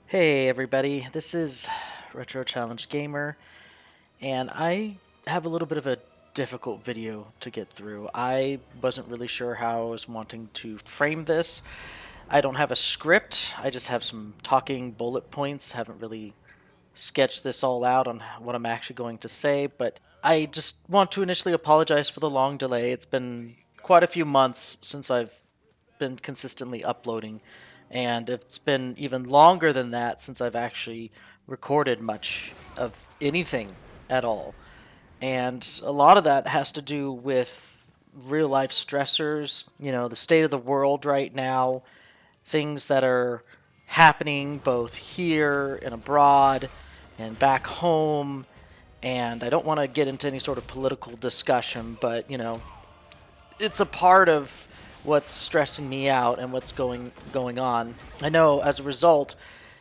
Hey everybody, this is Retro Challenge Gamer, and I have a little bit of a difficult video to get through. I wasn't really sure how I was wanting to frame this. I don't have a script, I just have some talking bullet points, haven't really sketched this all out on what I'm actually going to say, but I just want to initially apologize for the long delay. It's been quite a few months since I've been consistently uploading, and it's been even longer than that since I've actually recorded much of anything at all. And a lot of that has to do with real life stressors, the state of the world right now, things that are happening both here and abroad and back home. And I don't want to get into any sort of political discussion, but it's a part of what's stressing me out and what's going on. I know as a result,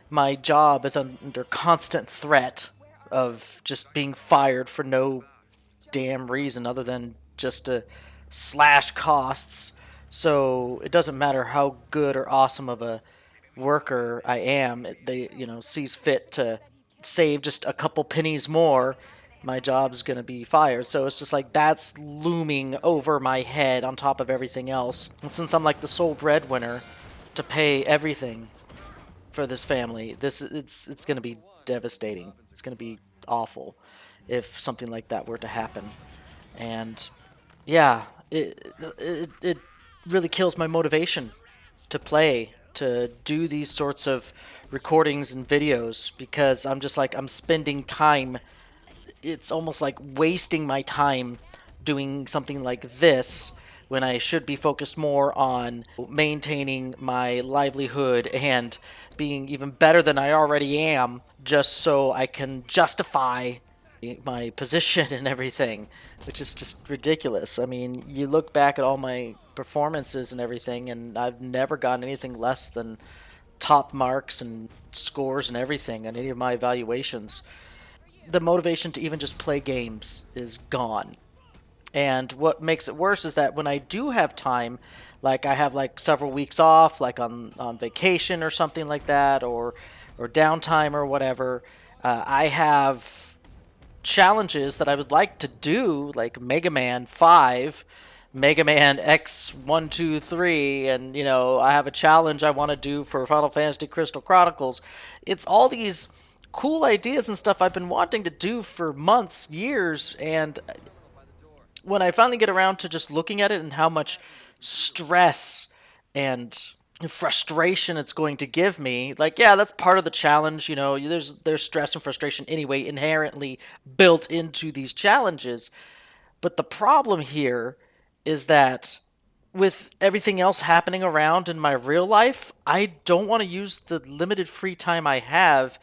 my job is under constant threat of just being fired for no damn reason other than just to slash costs. So it doesn't matter how good or awesome of a worker I am. They sees fit to save just a couple pennies more, my job's gonna be fired. So it's just like that's looming over my head on top of everything else. And since I'm like the sole breadwinner to pay everything for this family, it's gonna be devastating. It's gonna be awful if something like that were to happen. And yeah, it really kills my motivation to play, to do these sorts of recordings and videos, because I'm just like, I'm spending time. It's almost like wasting my time doing something like this when I should be focused more on maintaining my livelihood and being even better than I already am, just so I can justify my position and everything, which is just ridiculous. I mean, you look back at all my performances and everything, and I've never gotten anything less than top marks and scores and everything on any of my evaluations. The motivation to even just play games is gone. And what makes it worse is that when I do have time, like I have like several weeks off, like on vacation or something like that, or downtime or whatever, I have challenges that I would like to do, like Mega Man 5, Mega Man X123, and I have a challenge I want to do for Final Fantasy Crystal Chronicles. It's all these cool ideas and stuff I've been wanting to do for months, years, and when I finally get around to just looking at it and how much stress and frustration it's going to give me, like, yeah, that's part of the challenge. There's stress and frustration anyway inherently built into these challenges. But the problem here is that with everything else happening around in my real life, I don't want to use the limited free time I have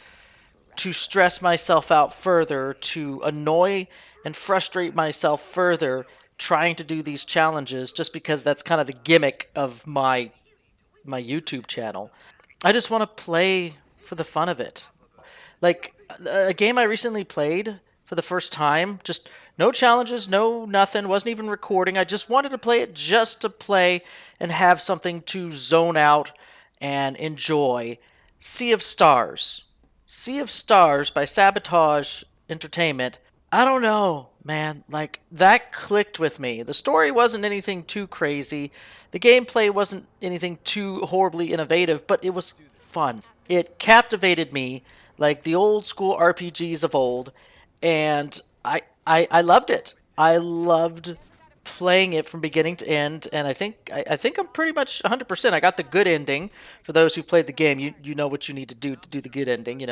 to stress myself out further, to annoy and frustrate myself further trying to do these challenges, just because that's kind of the gimmick of my YouTube channel. I just want to play for the fun of it. Like a game I recently played for the first time, just no challenges, no nothing, wasn't even recording. I just wanted to play it just to play and have something to zone out and enjoy. Sea of Stars. Sea of Stars by Sabotage Entertainment. I don't know, man. Like, that clicked with me. The story wasn't anything too crazy. The gameplay wasn't anything too horribly innovative, but it was fun. It captivated me like the old school RPGs of old, and I loved it. I loved playing it from beginning to end, and I think I'm pretty much 100%. I got the good ending. For those who've played the game, you know what you need to do the good ending.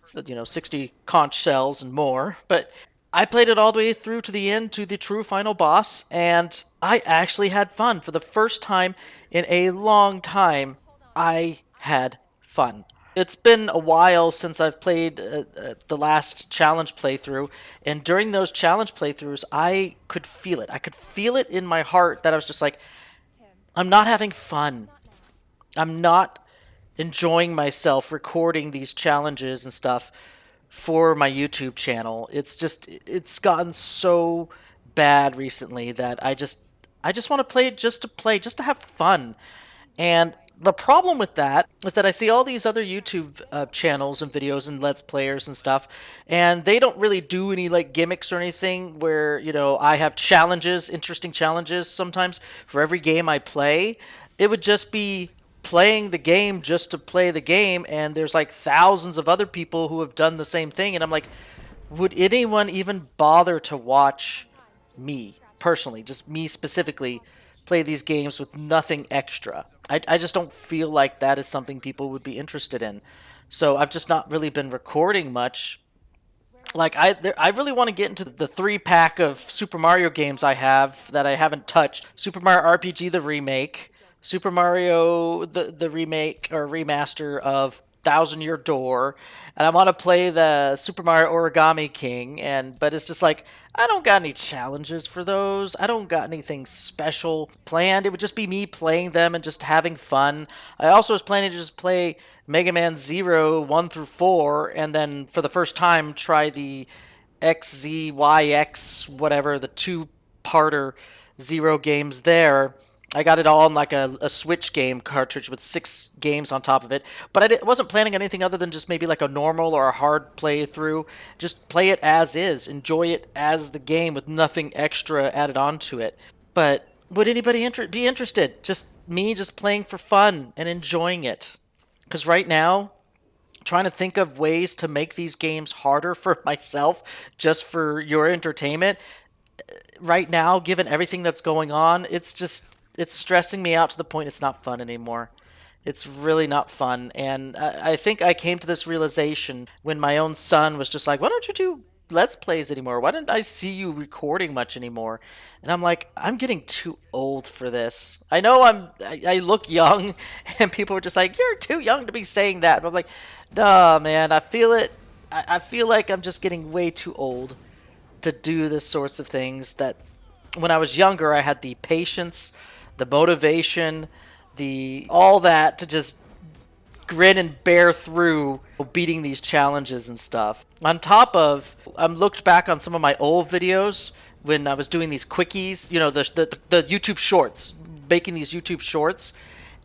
So, 60 conch shells and more. But I played it all the way through to the end, to the true final boss, and I actually had fun for the first time in a long time. I had fun. It's been a while since I've played the last challenge playthrough, and during those challenge playthroughs, I could feel it. I could feel it in my heart that I was just like, I'm not having fun. I'm not enjoying myself recording these challenges and stuff for my YouTube channel. It's gotten so bad recently that I just want to play it just to play, just to have fun. And The problem with that is that I see all these other YouTube channels and videos and Let's Players and stuff, and they don't really do any like gimmicks or anything where, I have challenges, interesting challenges sometimes for every game I play. It would just be playing the game just to play the game, and there's like thousands of other people who have done the same thing, and I'm like, would anyone even bother to watch me personally, just me specifically, play these games with nothing extra? I just don't feel like that is something people would be interested in. So I've just not really been recording much. Like I really want to get into the 3 pack of Super Mario games I have that I haven't touched. Super Mario RPG the remake, Super Mario the remake or remaster of Thousand Year Door, and I want to play the Super Mario Origami King. And but it's just like I don't got any challenges for those. I don't got anything special planned. It would just be me playing them and just having fun. I also was planning to just play Mega Man Zero 1 through 4, and then for the first time try the XZYX whatever, the two-parter Zero games there. I got it all in like a Switch game cartridge with 6 games on top of it. But wasn't planning anything other than just maybe like a normal or a hard playthrough. Just play it as is. Enjoy it as the game with nothing extra added onto it. But would anybody be interested? Just me just playing for fun and enjoying it. Because right now, trying to think of ways to make these games harder for myself just for your entertainment. Right now, given everything that's going on, it's stressing me out to the point it's not fun anymore. It's really not fun. And I think I came to this realization when my own son was just like, why don't you do Let's Plays anymore? Why don't I see you recording much anymore? And I'm like, I'm getting too old for this. I know I look young, and people are just like, you're too young to be saying that. But I'm like, nah, man, I feel it. I feel like I'm just getting way too old to do this sorts of things that when I was younger I had the patience, the motivation, the all that to just grin and bear through beating these challenges and stuff. On top of, I'm looked back on some of my old videos when I was doing these quickies, the YouTube shorts, making these YouTube shorts,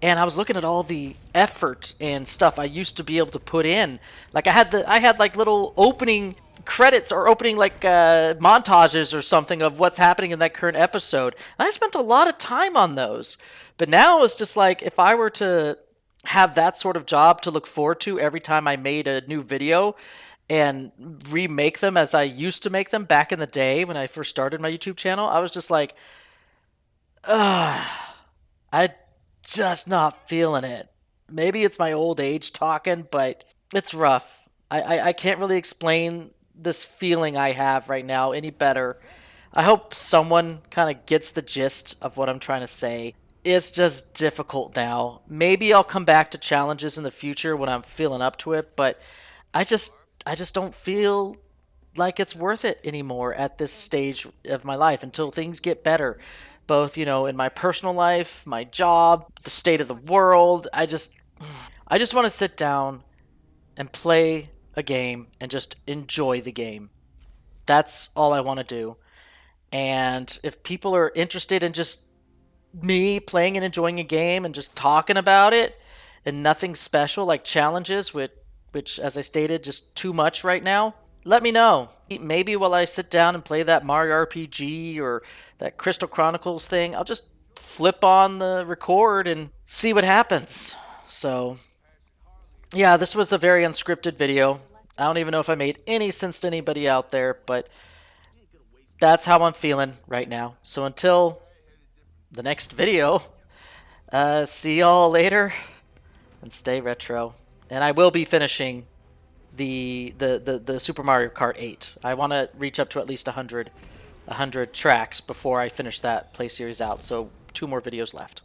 and I was looking at all the effort and stuff I used to be able to put in. Like I had like little opening credits or opening like montages or something of what's happening in that current episode. And I spent a lot of time on those. But now it's just like if I were to have that sort of job to look forward to every time I made a new video and remake them as I used to make them back in the day when I first started my YouTube channel, I was just like, I just not feeling it. Maybe it's my old age talking, but it's rough. I can't really explain this feeling I have right now any better. I hope someone kind of gets the gist of what I'm trying to say. It's just difficult now. Maybe I'll come back to challenges in the future when I'm feeling up to it, but I just I just don't feel like it's worth it anymore at this stage of my life until things get better. Both, in my personal life, my job, the state of the world. I just want to sit down and play a game and just enjoy the game. That's all I want to do. And if people are interested in just me playing and enjoying a game and just talking about it and nothing special like challenges, which as I stated, just too much right now, let me know. Maybe while I sit down and play that Mario RPG or that Crystal Chronicles thing, I'll just flip on the record and see what happens. So, yeah, this was a very unscripted video. I don't even know if I made any sense to anybody out there, but that's how I'm feeling right now. So until the next video, see y'all later and stay retro. And I will be finishing the Super Mario Kart 8. I want to reach up to at least 100 tracks before I finish that play series out. So 2 more videos left.